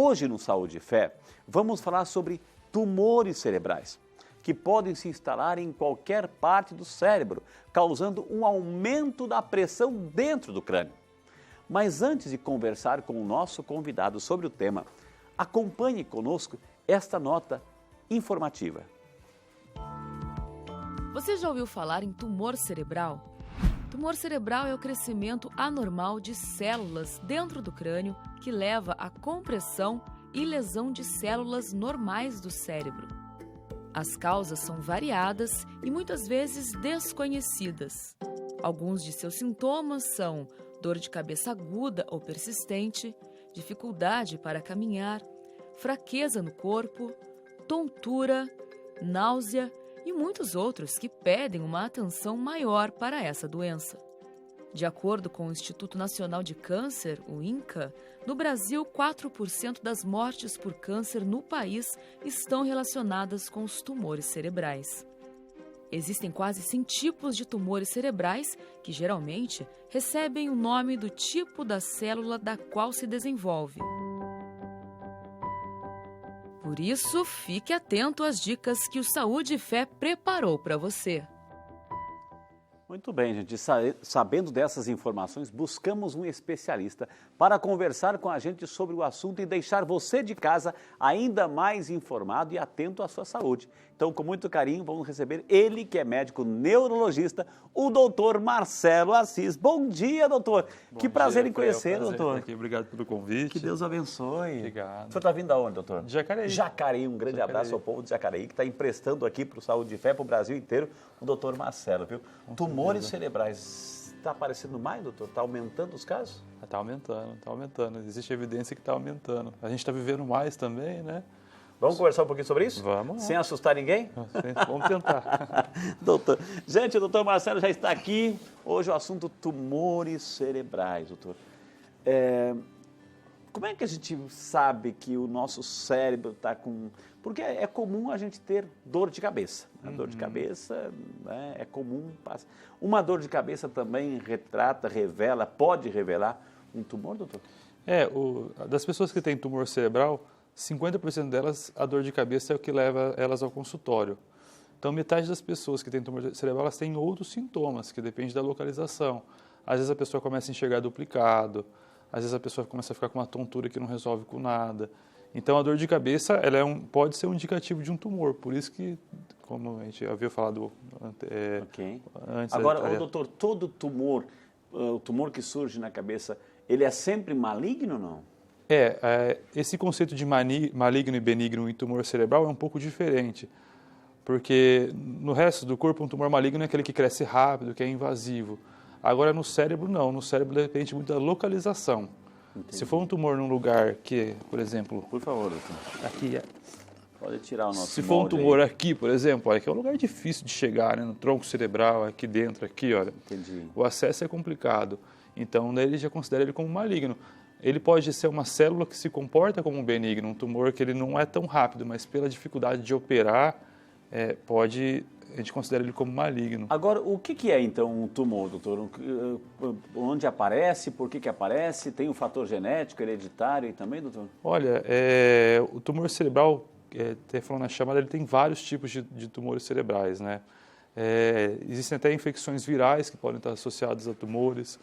Hoje no Saúde e Fé, vamos falar sobre tumores cerebrais, que podem se instalar em qualquer parte do cérebro, causando um aumento da pressão dentro do crânio. Mas antes de conversar com o nosso convidado sobre o tema, acompanhe conosco esta nota informativa. Você já ouviu falar em tumor cerebral? Tumor cerebral é o crescimento anormal de células dentro do crânio que leva à compressão e lesão de células normais do cérebro. As causas são variadas e muitas vezes desconhecidas. Alguns de seus sintomas são dor de cabeça aguda ou persistente, dificuldade para caminhar, fraqueza no corpo, tontura, náusea e muitos outros que pedem uma atenção maior para essa doença. De acordo com o Instituto Nacional de Câncer, o INCA, no Brasil, 4% das mortes por câncer no país estão relacionadas com os tumores cerebrais. Existem quase 100 tipos de tumores cerebrais que, geralmente, recebem o nome do tipo da célula da qual se desenvolve. Por isso, fique atento às dicas que o Saúde e Fé preparou para você. Muito bem, gente. Sabendo dessas informações, buscamos um especialista para conversar com a gente sobre o assunto e deixar você de casa ainda mais informado e atento à sua saúde. Então, com muito carinho, vamos receber ele, que é médico neurologista, o doutor Marcelo Assis. Bom dia, doutor. Que prazer em conhecer, doutor. Aqui. Obrigado pelo convite. Que Deus abençoe. Obrigado. O senhor está vindo aonde, doutor? De Jacareí. Jacareí. Um grande abraço ao povo de Jacareí, que está emprestando aqui para o Saúde e Fé, para o Brasil inteiro, o doutor Marcelo, viu? Tumores cerebrais, está aparecendo mais, doutor? Está aumentando os casos? Está aumentando. Existe evidência que está aumentando. A gente está vivendo mais também, né? Vamos conversar um pouquinho sobre isso? Vamos. Sem assustar ninguém? Vamos tentar. Doutor, gente, o doutor Marcelo já está aqui. Hoje o assunto tumores cerebrais, doutor. Como é que a gente sabe que o nosso cérebro está com... Porque é comum a gente ter dor de cabeça. A dor de cabeça, né, é comum. Uma dor de cabeça também pode revelar um tumor, doutor? Das pessoas que têm tumor cerebral, 50% delas, a dor de cabeça é o que leva elas ao consultório. Então, metade das pessoas que têm tumor cerebral, elas têm outros sintomas, que depende da localização. Às vezes a pessoa começa a enxergar duplicado, às vezes a pessoa começa a ficar com uma tontura que não resolve com nada. Então, a dor de cabeça ela pode ser um indicativo de um tumor, por isso que, como a gente havia falado antes... Agora, doutor, todo tumor, o tumor que surge na cabeça, ele é sempre maligno ou não? Esse conceito de maligno e benigno em tumor cerebral é um pouco diferente, porque no resto do corpo, um tumor maligno é aquele que cresce rápido, que é invasivo. Agora, no cérebro, não. No cérebro depende muito da localização. Entendi. Se for um tumor num lugar que, por exemplo... Por favor, doutor. Aqui. Pode tirar o nosso Se for um tumor aí. Aqui, por exemplo, olha, que é um lugar difícil de chegar, né? No tronco cerebral, aqui dentro, aqui, olha. Entendi. O acesso é complicado. Então, ele já considera ele como maligno. Ele pode ser uma célula que se comporta como um benigno, um tumor que ele não é tão rápido, mas pela dificuldade de operar, a gente considera ele como maligno. Agora, o que é então um tumor, doutor? Onde aparece, por que aparece? Tem um fator genético, hereditário também, doutor? Olha, o tumor cerebral, até falando na chamada, ele tem vários tipos de tumores cerebrais, né? Existem até infecções virais que podem estar associadas a tumores.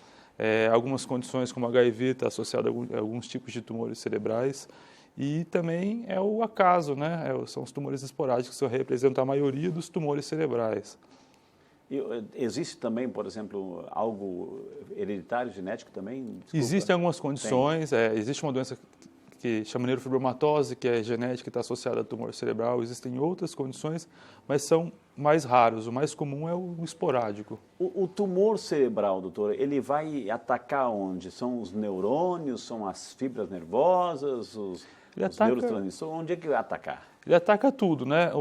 Algumas condições como HIV está associado a alguns tipos de tumores cerebrais. E também é o acaso, né? São os tumores esporádicos que representam a maioria dos tumores cerebrais. Existe também, por exemplo, algo hereditário, genético também? Desculpa. Existem algumas condições. Existe uma doença que chama neurofibromatose, que é genética e está associada a tumor cerebral. Existem outras condições, mas são mais raros. O mais comum é o esporádico. O tumor cerebral, doutor, ele vai atacar onde? São os neurônios, são as fibras nervosas, os neurotransmissores? Onde é que vai atacar? Ele ataca tudo, né?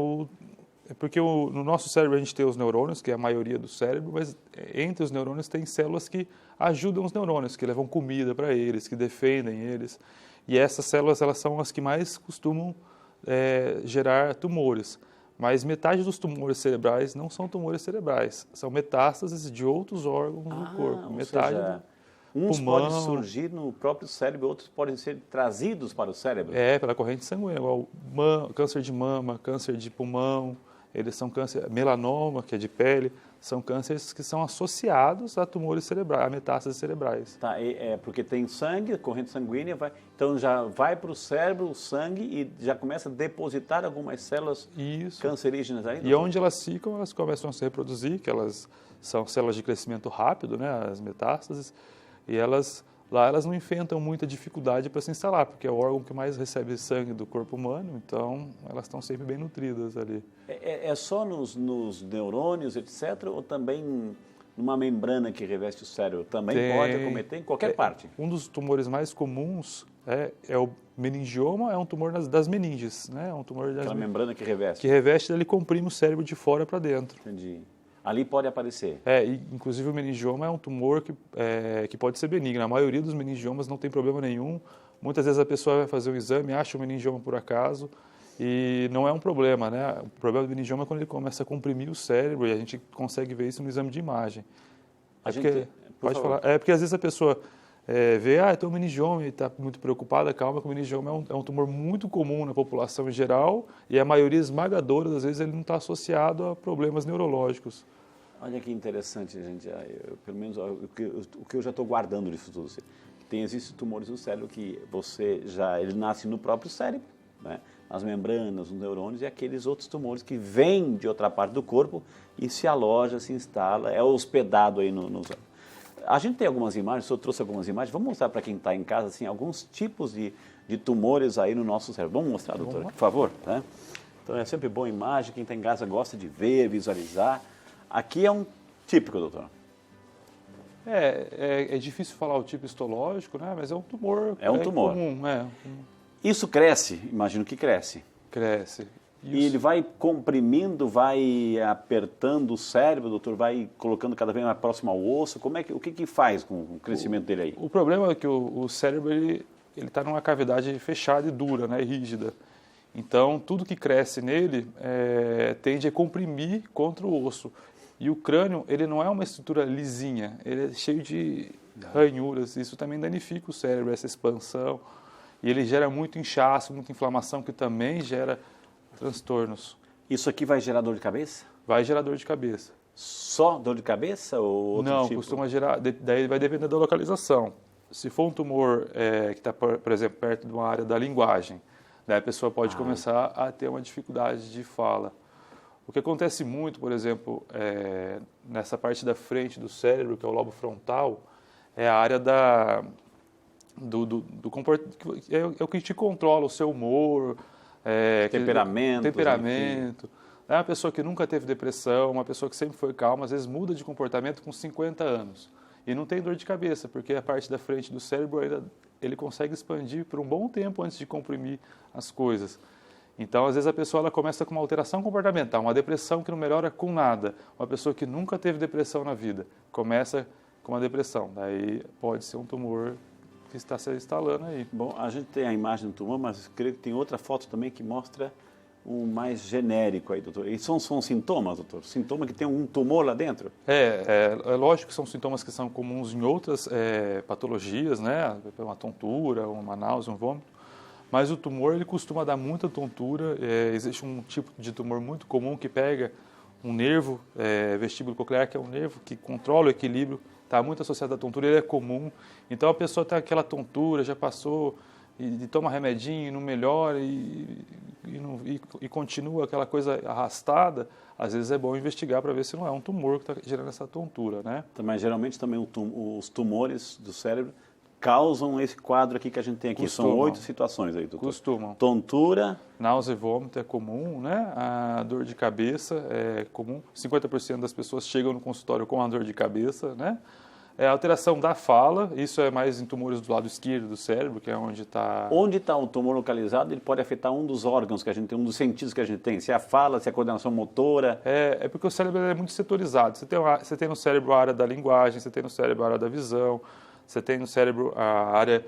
Porque no nosso cérebro a gente tem os neurônios, que é a maioria do cérebro, mas entre os neurônios tem células que ajudam os neurônios, que levam comida para eles, que defendem eles. E essas células, elas são as que mais costumam gerar tumores. Mas metade dos tumores cerebrais não são tumores cerebrais, são metástases de outros órgãos do corpo. Uns pulmão. podem surgir no próprio cérebro, outros podem ser trazidos para o cérebro. Pela corrente sanguínea, igual câncer de mama, câncer de pulmão, eles são câncer, melanoma, que é de pele, são cânceres que são associados a tumores cerebrais, a metástases cerebrais. Tá, porque tem sangue, corrente sanguínea, então já vai para o cérebro o sangue e já começa a depositar algumas células cancerígenas aí? E onde elas ficam, elas começam a se reproduzir, que elas são células de crescimento rápido, né, as metástases, e lá elas não enfrentam muita dificuldade para se instalar, porque é o órgão que mais recebe sangue do corpo humano, então elas estão sempre bem nutridas ali. É só nos neurônios, etc., ou também numa membrana que reveste o cérebro? Também pode acometer em qualquer parte? Um dos tumores mais comuns é o meningioma, é um tumor das meninges, né? É um tumor Aquela membrana que reveste? Que reveste, ele comprime o cérebro de fora para dentro. Entendi. Ali pode aparecer? Inclusive o meningioma é um tumor que pode ser benigno. A maioria dos meningiomas não tem problema nenhum. Muitas vezes a pessoa vai fazer um exame, acha um meningioma por acaso e não é um problema, né? O problema do meningioma é quando ele começa a comprimir o cérebro e a gente consegue ver isso no exame de imagem. Porque às vezes a pessoa vê, tem um meningioma e está muito preocupada, calma, que o meningioma é um tumor muito comum na população em geral e a maioria esmagadora das vezes ele não está associado a problemas neurológicos. Olha que interessante, gente. Pelo menos o que eu já estou guardando disso tudo. Existem tumores no cérebro que ele nasce no próprio cérebro, né? Nas membranas, nos neurônios, e aqueles outros tumores que vêm de outra parte do corpo e se aloja, se instala, é hospedado aí no A gente tem algumas imagens, o senhor trouxe algumas imagens, vamos mostrar para quem está em casa, assim, alguns tipos de tumores aí no nosso cérebro. Vamos mostrar, doutor, por favor? Né? Então é sempre boa imagem, quem está em casa gosta de ver, visualizar. Aqui é um típico, doutor. É difícil falar o tipo histológico, né? Mas é um tumor. É um tumor. Comum, Isso cresce? Imagino que cresce. Cresce. E ele vai comprimindo, vai apertando o cérebro, doutor, vai colocando cada vez mais próximo ao osso. O que faz com o crescimento dele aí? O problema é que o cérebro ele está numa cavidade fechada e dura, né, rígida. Então, tudo que cresce nele tende a comprimir contra o osso. E o crânio, ele não é uma estrutura lisinha, ele é cheio de ranhuras. Isso também danifica o cérebro, essa expansão. E ele gera muito inchaço, muita inflamação, que também gera transtornos. Isso aqui vai gerar dor de cabeça? Vai gerar dor de cabeça. Só dor de cabeça ou outro tipo? Não, costuma gerar, daí vai depender da localização. Se for um tumor que está, por exemplo, perto de uma área da linguagem, daí a pessoa pode começar a ter uma dificuldade de fala. O que acontece muito, por exemplo, nessa parte da frente do cérebro, que é o lobo frontal, é a área do comportamento, é o que te controla, o seu humor, temperamento. É uma pessoa que nunca teve depressão, uma pessoa que sempre foi calma, às vezes muda de comportamento com 50 anos. E não tem dor de cabeça, porque a parte da frente do cérebro ele consegue expandir por um bom tempo antes de comprimir as coisas. Então, às vezes, a pessoa ela começa com uma alteração comportamental, uma depressão que não melhora com nada. Uma pessoa que nunca teve depressão na vida começa com uma depressão. Daí pode ser um tumor que está se instalando aí. Bom, a gente tem a imagem do tumor, mas creio que tem outra foto também que mostra um mais genérico aí, doutor. E são sintomas, doutor? Sintoma que tem um tumor lá dentro? É lógico que são sintomas que são comuns em outras patologias, né? Uma tontura, uma náusea, um vômito. Mas o tumor, ele costuma dar muita tontura. Existe um tipo de tumor muito comum que pega um nervo vestíbulo coclear, que é um nervo que controla o equilíbrio, está muito associado à tontura, ele é comum. Então, a pessoa tem aquela tontura, já passou e toma remedinho, não melhora e continua aquela coisa arrastada. Às vezes é bom investigar para ver se não é um tumor que está gerando essa tontura, né? Mas geralmente também os tumores do cérebro causam esse quadro aqui que a gente tem aqui. Costumam. São 8 situações aí, doutor. Costumam. Tontura. Náusea e vômito é comum, né? A dor de cabeça é comum. 50% das pessoas chegam no consultório com a dor de cabeça, né? A alteração da fala, isso é mais em tumores do lado esquerdo do cérebro, que é onde está... Onde está um tumor localizado, ele pode afetar um dos órgãos que a gente tem, um dos sentidos que a gente tem. Se é a fala, se é a coordenação motora. É porque o cérebro é muito setorizado. Você tem no cérebro a área da linguagem, você tem no cérebro a área da visão, você tem no cérebro a área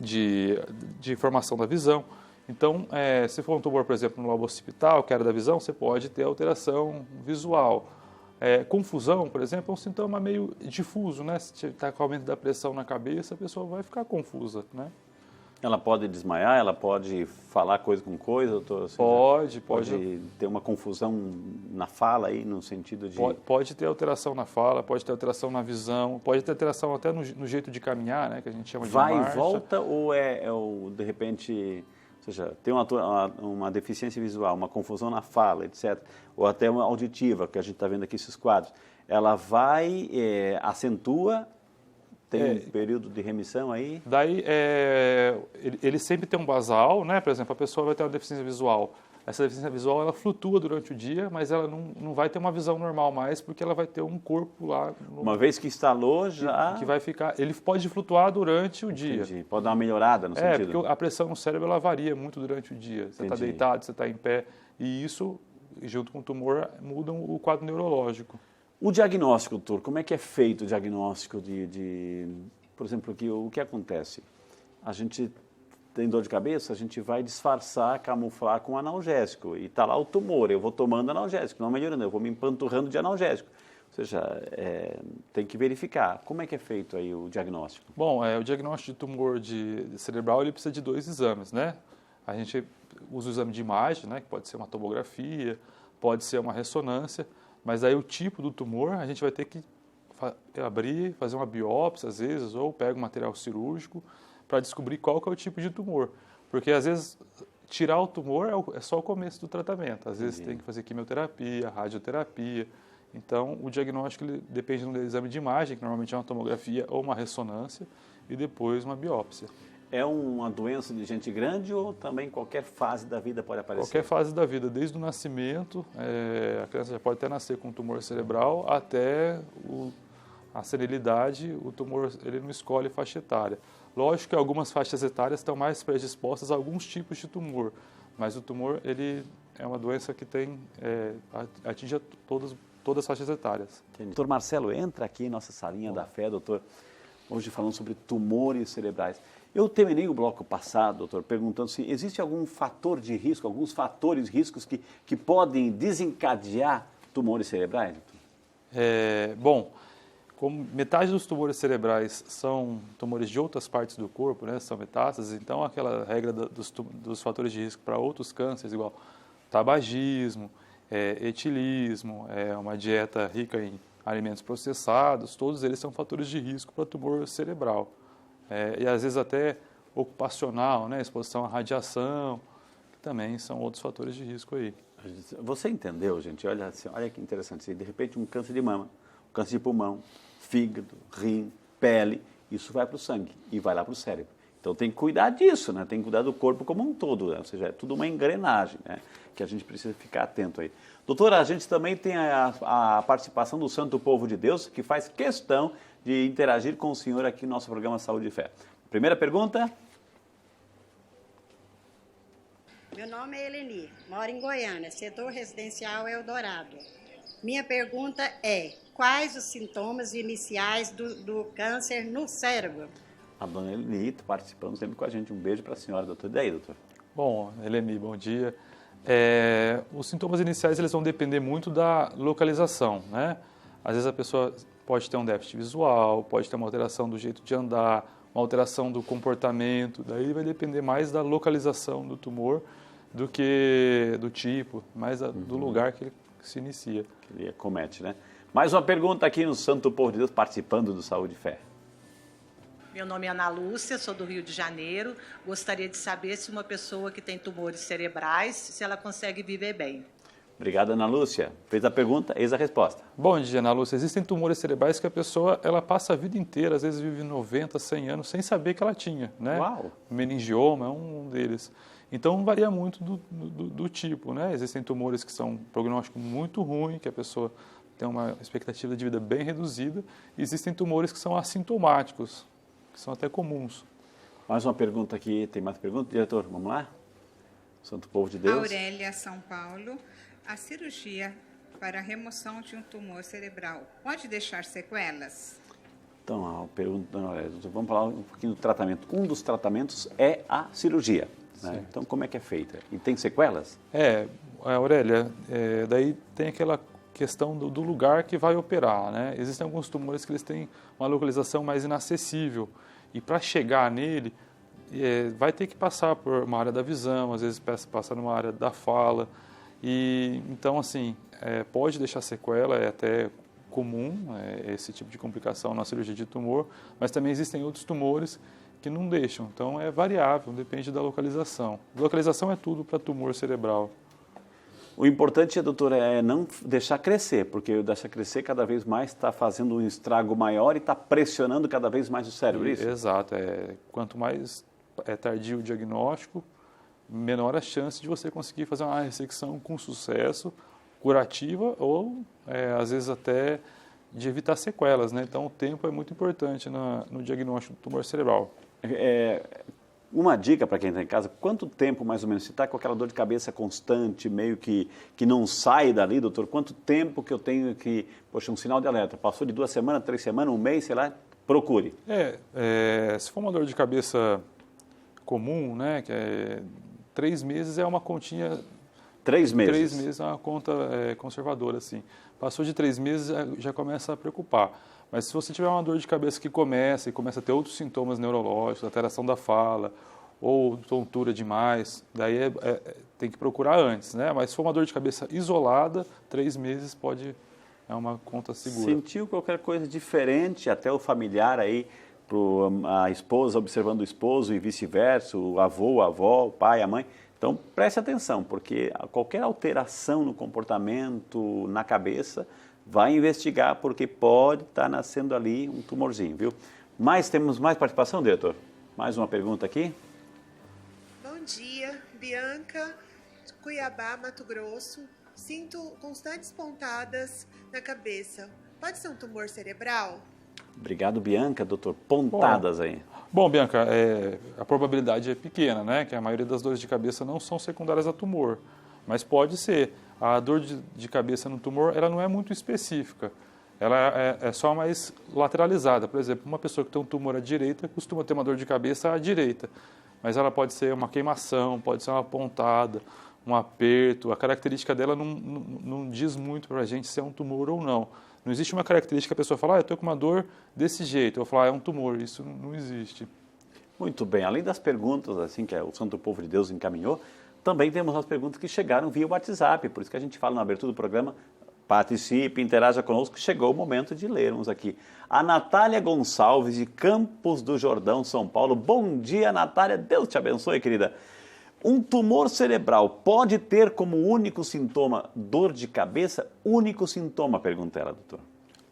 de formação da visão. Então, se for um tumor, por exemplo, no lobo occipital, que é a área da visão, você pode ter alteração visual. Confusão, por exemplo, é um sintoma meio difuso, né? Se está com aumento da pressão na cabeça, a pessoa vai ficar confusa, né? Ela pode desmaiar, ela pode falar coisa com coisa, doutor? Assim, pode ter uma confusão na fala aí, no sentido de... Pode ter alteração na fala, pode ter alteração na visão, pode ter alteração até no jeito de caminhar, né? Que a gente chama de marcha. Vai e volta ou de repente... Ou seja, tem uma deficiência visual, uma confusão na fala, etc., ou até uma auditiva, que a gente está vendo aqui esses quadros, ela vai, acentua, tem um período de remissão aí? Daí, ele sempre tem um basal, né? Por exemplo, a pessoa vai ter uma deficiência visual. Essa deficiência visual, ela flutua durante o dia, mas ela não vai ter uma visão normal mais, porque ela vai ter um corpo lá... Uma vez que instalou, já... Que vai ficar... Ele pode flutuar durante o dia. Entendi. Pode dar uma melhorada no sentido... Porque a pressão no cérebro, ela varia muito durante o dia. Você está deitado, você está em pé, e isso, junto com o tumor, muda o quadro neurológico. O diagnóstico, doutor, como é que é feito o diagnóstico por exemplo, o que acontece? A gente tem dor de cabeça, a gente vai disfarçar, camuflar com analgésico. E está lá o tumor, eu vou tomando analgésico, não melhorando, eu vou me empanturrando de analgésico. Ou seja, tem que verificar. Como é que é feito aí o diagnóstico? Bom, o diagnóstico de tumor cerebral, ele precisa de 2 exames, né? A gente usa o exame de imagem, né? Que pode ser uma tomografia, pode ser uma ressonância, mas aí o tipo do tumor, a gente vai ter que abrir, fazer uma biópsia, às vezes, ou pega um material cirúrgico, para descobrir qual que é o tipo de tumor. Porque, às vezes, tirar o tumor é só o começo do tratamento. Às vezes tem que fazer quimioterapia, radioterapia. Então, o diagnóstico ele depende do exame de imagem, que normalmente é uma tomografia ou uma ressonância, e depois uma biópsia. É uma doença de gente grande ou também qualquer fase da vida pode aparecer? Qualquer fase da vida, desde o nascimento, a criança já pode até nascer com tumor cerebral, até a senilidade, o tumor ele não escolhe faixa etária. Lógico que algumas faixas etárias estão mais predispostas a alguns tipos de tumor, mas o tumor ele é uma doença que atinge todas as faixas etárias. Entendi. Doutor Marcelo, entra aqui em nossa salinha da fé, doutor, hoje falando sobre tumores cerebrais. Eu terminei o bloco passado, doutor, perguntando se existe algum fator de risco, alguns fatores riscos que podem desencadear tumores cerebrais, doutor? Bom, como metade dos tumores cerebrais são tumores de outras partes do corpo, né, são metástases, então aquela regra dos fatores de risco para outros cânceres, igual tabagismo, etilismo, uma dieta rica em alimentos processados, todos eles são fatores de risco para tumor cerebral. E às vezes até ocupacional, né, exposição à radiação, que também são outros fatores de risco aí. Você entendeu, gente? Olha que interessante, de repente um câncer de mama, um câncer de pulmão, fígado, rim, pele, isso vai para o sangue e vai lá para o cérebro. Então tem que cuidar disso, né? Tem que cuidar do corpo como um todo, né? Ou seja, é tudo uma engrenagem, né? Que a gente precisa ficar atento aí. Doutora, a gente também tem a participação do Santo Povo de Deus, que faz questão de interagir com o senhor aqui no nosso programa Saúde e Fé. Primeira pergunta. Meu nome é Eleni, moro em Goiânia, setor residencial Eldorado. Minha pergunta é, quais os sintomas iniciais do câncer no cérebro? A dona Eleni está participando sempre com a gente. Um beijo para a senhora, doutor. E daí, doutor? Bom, Eleni, bom dia. Os sintomas iniciais eles vão depender muito da localização, né? Às vezes a pessoa pode ter um déficit visual, pode ter uma alteração do jeito de andar, uma alteração do comportamento, daí vai depender mais da localização do tumor do que do tipo, mais do lugar que ele se inicia. Que ele acomete, né? Mais uma pergunta aqui no Santo Povo de Deus, participando do Saúde e Fé. Meu nome é Ana Lúcia, sou do Rio de Janeiro. Gostaria de saber se uma pessoa que tem tumores cerebrais, se ela consegue viver bem. Obrigado, Ana Lúcia. Fez a pergunta, eis a resposta. Bom dia, Ana Lúcia. Existem tumores cerebrais que a pessoa ela passa a vida inteira, às vezes vive 90, 100 anos, sem saber que ela tinha, né? Uau! O meningioma é um deles. Então, varia muito do tipo, né? Existem tumores que são um prognóstico muito ruim, que a pessoa tem uma expectativa de vida bem reduzida. E existem tumores que são assintomáticos, que são até comuns. Mais uma pergunta aqui. Tem mais pergunta, diretor? Vamos lá? Santo Povo de Deus. Aurélia, São Paulo. A cirurgia para a remoção de um tumor cerebral pode deixar sequelas? Então, a pergunta, dona Aurélia, vamos falar um pouquinho do tratamento. Um dos tratamentos é a cirurgia. Né? Então, como é que é feita? E tem sequelas? Aurélia, daí tem aquela questão do lugar que vai operar, né? Existem alguns tumores que eles têm uma localização mais inacessível e para chegar nele vai ter que passar por uma área da visão, às vezes passar numa área da fala e então assim pode deixar sequela, é até comum esse tipo de complicação na cirurgia de tumor, mas também existem outros tumores que não deixam, então é variável, depende da localização. Localização é tudo para tumor cerebral. O importante, doutor, é não deixar crescer, porque deixar crescer cada vez mais está fazendo um estrago maior e está pressionando cada vez mais o cérebro, isso? Exato. Quanto mais tardio o diagnóstico, menor a chance de você conseguir fazer uma ressecção com sucesso, curativa ou, às vezes, até de evitar sequelas, né? Então, o tempo é muito importante no diagnóstico do tumor cerebral. Uma dica para quem está em casa, quanto tempo mais ou menos, se está com aquela dor de cabeça constante, meio que não sai dali, doutor, quanto tempo que eu tenho que, poxa, um sinal de alerta, passou de 2 semanas, 3 semanas, 1 mês, sei lá, procure. Se for uma dor de cabeça comum, né, que 3 meses é uma continha... 3 meses? 3 meses é uma conta conservadora, assim. Passou de 3 meses, já começa a preocupar. Mas se você tiver uma dor de cabeça que começa a ter outros sintomas neurológicos, alteração da fala, ou tontura demais, daí tem que procurar antes, né? Mas se for uma dor de cabeça isolada, 3 meses é uma conta segura. Sentiu qualquer coisa diferente, até o familiar aí, a esposa observando o esposo e vice-versa, o avô, a avó, o pai, a mãe. Então preste atenção, porque qualquer alteração no comportamento, na cabeça, vai investigar, porque pode estar nascendo ali um tumorzinho, viu? Temos mais participação, diretor? Mais uma pergunta aqui? Bom dia, Bianca, Cuiabá, Mato Grosso. Sinto constantes pontadas na cabeça. Pode ser um tumor cerebral? Obrigado, Bianca, doutor. Pontadas aí. Bom, Bianca, a probabilidade é pequena, né? Que a maioria das dores de cabeça não são secundárias a tumor, mas pode ser. A dor de cabeça no tumor, ela não é muito específica. Ela é só mais lateralizada. Por exemplo, uma pessoa que tem um tumor à direita costuma ter uma dor de cabeça à direita. Mas ela pode ser uma queimação, pode ser uma pontada, um aperto. A característica dela não diz muito para a gente se é um tumor ou não. Não existe uma característica que a pessoa fala, eu estou com uma dor desse jeito. Eu falo, é um tumor. Isso não existe. Muito bem. Além das perguntas assim que o Santo Povo de Deus encaminhou, também temos as perguntas que chegaram via WhatsApp, por isso que a gente fala na abertura do programa, participe, interaja conosco, chegou o momento de lermos aqui. A Natália Gonçalves, de Campos do Jordão, São Paulo. Bom dia, Natália, Deus te abençoe, querida. Um tumor cerebral pode ter como único sintoma dor de cabeça? Único sintoma, pergunta ela, doutor.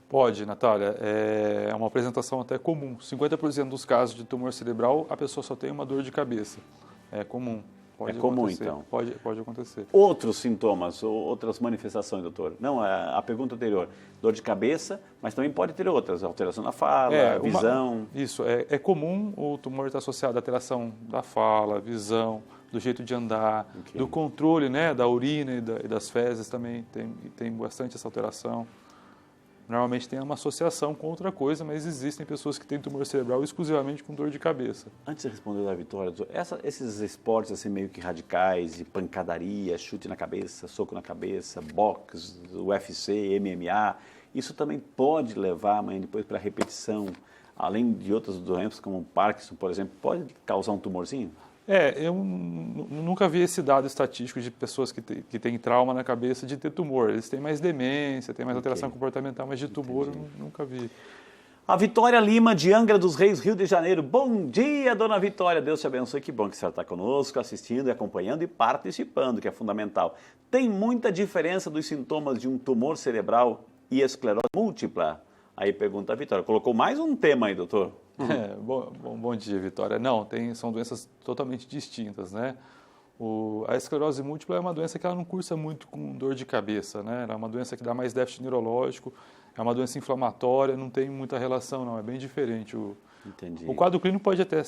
Pode, Natália. É uma apresentação até comum. 50% dos casos de tumor cerebral, a pessoa só tem uma dor de cabeça. É comum. Pode comum, acontecer. então. Pode acontecer. Outros sintomas, outras manifestações, doutor? Não, a pergunta anterior, dor de cabeça, mas também pode ter outras, alteração na fala, visão. Isso, é comum o tumor estar associado à alteração da fala, visão, do jeito de andar, do controle, né, da urina e das fezes também, tem bastante essa alteração. Normalmente tem uma associação com outra coisa, mas existem pessoas que têm tumor cerebral exclusivamente com dor de cabeça. Antes de responder da Vitória, esses esportes assim meio que radicais, de pancadaria, chute na cabeça, soco na cabeça, boxe, UFC, MMA, isso também pode levar amanhã depois para repetição, além de outras doenças como Parkinson, por exemplo, pode causar um tumorzinho? Eu nunca vi esse dado estatístico de pessoas que têm trauma na cabeça de ter tumor. Eles têm mais demência, têm mais alteração comportamental, mas de tumor eu nunca vi. A Vitória Lima, de Angra dos Reis, Rio de Janeiro. Bom dia, dona Vitória. Deus te abençoe. Que bom que a senhora está conosco, assistindo, acompanhando e participando, que é fundamental. Tem muita diferença dos sintomas de um tumor cerebral e esclerose múltipla? Aí pergunta a Vitória. Colocou mais um tema aí, doutor. Bom dia, Vitória. Não, são doenças totalmente distintas, né? A esclerose múltipla é uma doença que ela não cursa muito com dor de cabeça, né? Ela é uma doença que dá mais déficit neurológico, é uma doença inflamatória, não tem muita relação, não, é bem diferente. Entendi. O quadro clínico pode até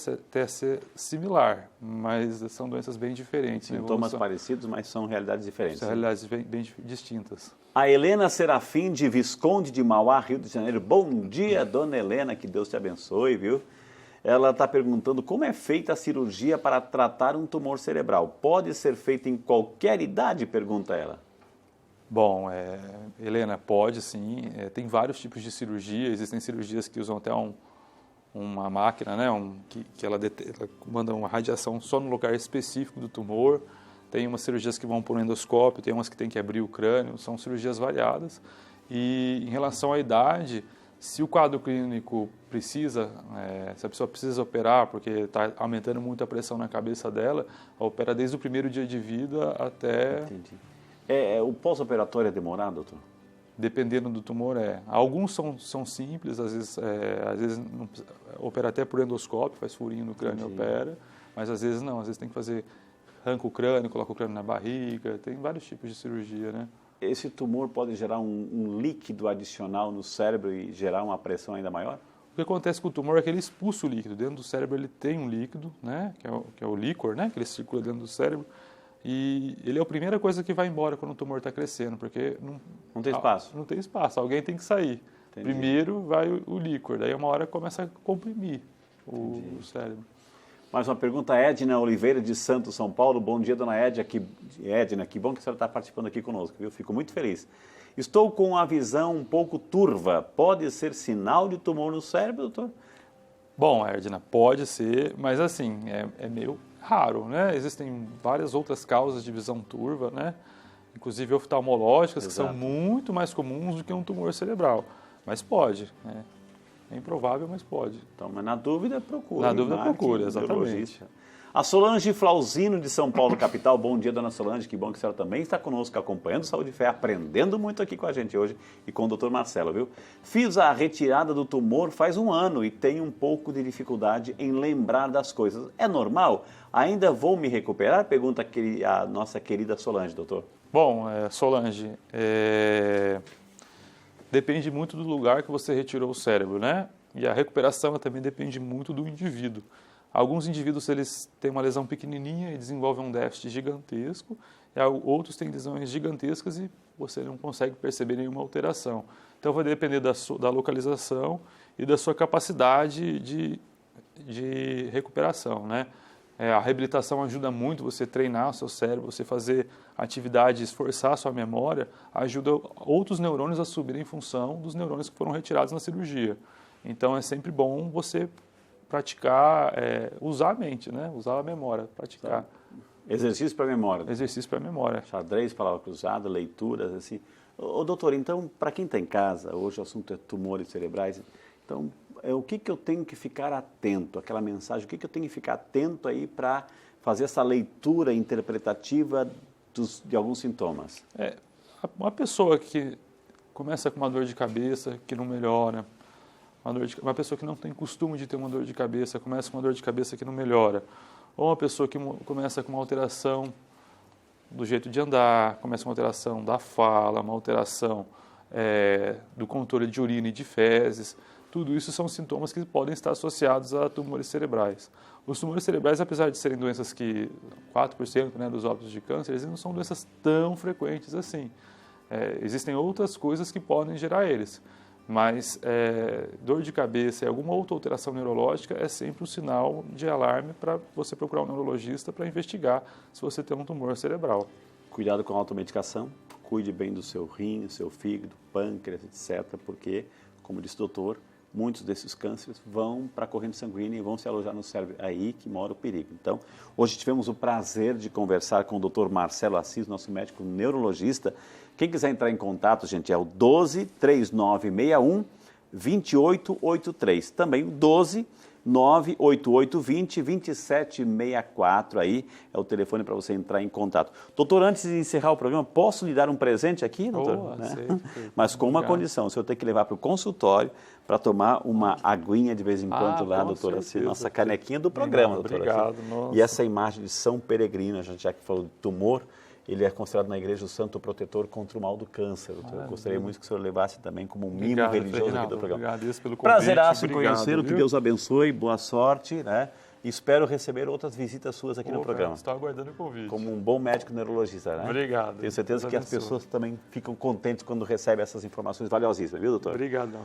ser similar, mas são doenças bem diferentes. Sintomas parecidos, mas são realidades diferentes. São realidades bem distintas. A Helena Serafim, de Visconde de Mauá, Rio de Janeiro. Bom dia, dona Helena, que Deus te abençoe, viu? Ela está perguntando como é feita a cirurgia para tratar um tumor cerebral. Pode ser feita em qualquer idade? Pergunta ela. Bom, Helena, pode sim, tem vários tipos de cirurgia, existem cirurgias que usam até uma máquina, né, que ela manda uma radiação só no lugar específico do tumor, tem umas cirurgias que vão por um endoscópio, tem umas que tem que abrir o crânio, são cirurgias variadas. E em relação à idade, se o quadro clínico precisa, se a pessoa precisa operar porque está aumentando muito a pressão na cabeça dela, opera desde o primeiro dia de vida até... Entendi. O pós-operatório é demorado, doutor? Dependendo do tumor, Alguns são simples, às vezes não, opera até por endoscópio, faz furinho no crânio e opera, mas às vezes não, às vezes tem que fazer, arranca o crânio, coloca o crânio na barriga, tem vários tipos de cirurgia, né? Esse tumor pode gerar um líquido adicional no cérebro e gerar uma pressão ainda maior? O que acontece com o tumor é que ele expulsa o líquido. Dentro do cérebro ele tem um líquido, né, que é o líquor, né, que ele circula dentro do cérebro. E ele é a primeira coisa que vai embora quando o tumor está crescendo, porque não tem espaço. Não tem espaço, alguém tem que sair. Entendi. Primeiro vai o líquor, daí uma hora começa a comprimir o cérebro. Mais uma pergunta, Edna Oliveira, de Santos, São Paulo. Bom dia, dona Edna, que bom que a senhora está participando aqui conosco, viu? Fico muito feliz. Estou com a visão um pouco turva. Pode ser sinal de tumor no cérebro, doutor? Bom, Edna, pode ser, mas assim, é meio raro, né? Existem várias outras causas de visão turva, né? Inclusive oftalmológicas, que são muito mais comuns do que um tumor cerebral. Mas pode, né? É improvável, mas pode. Então, mas na dúvida, procure. Na dúvida, procure, exatamente. A Solange Flauzino, de São Paulo, capital. Bom dia, dona Solange. Que bom que a senhora também está conosco, acompanhando Saúde e Fé, aprendendo muito aqui com a gente hoje e com o doutor Marcelo, viu? Fiz a retirada do tumor faz 1 ano e tenho um pouco de dificuldade em lembrar das coisas. É normal? Ainda vou me recuperar? Pergunta a nossa querida Solange, doutor. Bom, Solange, depende muito do lugar que você retirou o cérebro, né? E a recuperação também depende muito do indivíduo. Alguns indivíduos eles têm uma lesão pequenininha e desenvolvem um déficit gigantesco, e outros têm lesões gigantescas e você não consegue perceber nenhuma alteração. Então vai depender da localização e da sua capacidade de recuperação, né? A reabilitação ajuda muito você treinar o seu cérebro, você fazer atividade, esforçar a sua memória, ajuda outros neurônios a subirem em função dos neurônios que foram retirados na cirurgia. Então é sempre bom você praticar, usar a mente, né? Usar a memória, praticar. Exercício para a memória. Exercício para a memória. Xadrez, palavra cruzada, leituras, assim. Ô, doutor, então, para quem está em casa, hoje o assunto é tumores cerebrais, então, o que eu tenho que ficar atento, aquela mensagem, o que eu tenho que ficar atento aí para fazer essa leitura interpretativa de alguns sintomas? Uma pessoa que começa com uma dor de cabeça, que não melhora, uma pessoa que não tem costume de ter uma dor de cabeça, começa com uma dor de cabeça que não melhora, ou uma pessoa que começa com uma alteração do jeito de andar, começa com uma alteração da fala, uma alteração do controle de urina e de fezes, tudo isso são sintomas que podem estar associados a tumores cerebrais. Os tumores cerebrais, apesar de serem doenças que 4%, né, dos óbitos de câncer, eles não são doenças tão frequentes assim. Existem outras coisas que podem gerar eles. Mas dor de cabeça e alguma outra alteração neurológica é sempre um sinal de alarme para você procurar um neurologista para investigar se você tem um tumor cerebral. Cuidado com a automedicação, cuide bem do seu rim, seu fígado, pâncreas, etc. Porque, como disse o doutor, muitos desses cânceres vão para a corrente sanguínea e vão se alojar no cérebro. É aí que mora o perigo. Então, hoje tivemos o prazer de conversar com o doutor Marcelo Assis, nosso médico neurologista. Quem quiser entrar em contato, gente, é o 12-3961-2883. Também o 12-98820-2764 aí é o telefone para você entrar em contato. Doutor, antes de encerrar o programa, posso lhe dar um presente aqui, doutor? Mas com uma condição, o senhor tem que levar para o consultório para tomar uma aguinha de vez em quando lá, doutor, assim, nossa canequinha do programa, doutor. Obrigado, assim. E essa imagem de São Peregrino, a gente já que falou de tumor, ele é considerado na igreja o santo protetor contra o mal do câncer. Eu gostaria muito que o senhor levasse também como um mimo religioso aqui do programa. Obrigado pelo convite. Prazeraço em conhecê-lo, que Deus abençoe, boa sorte, né? Espero receber outras visitas suas aqui no programa. Estou aguardando o convite. Como um bom médico neurologista, né? Obrigado. Tenho certeza que as pessoas também ficam contentes quando recebem essas informações valiosíssimas, viu, doutor? Obrigado.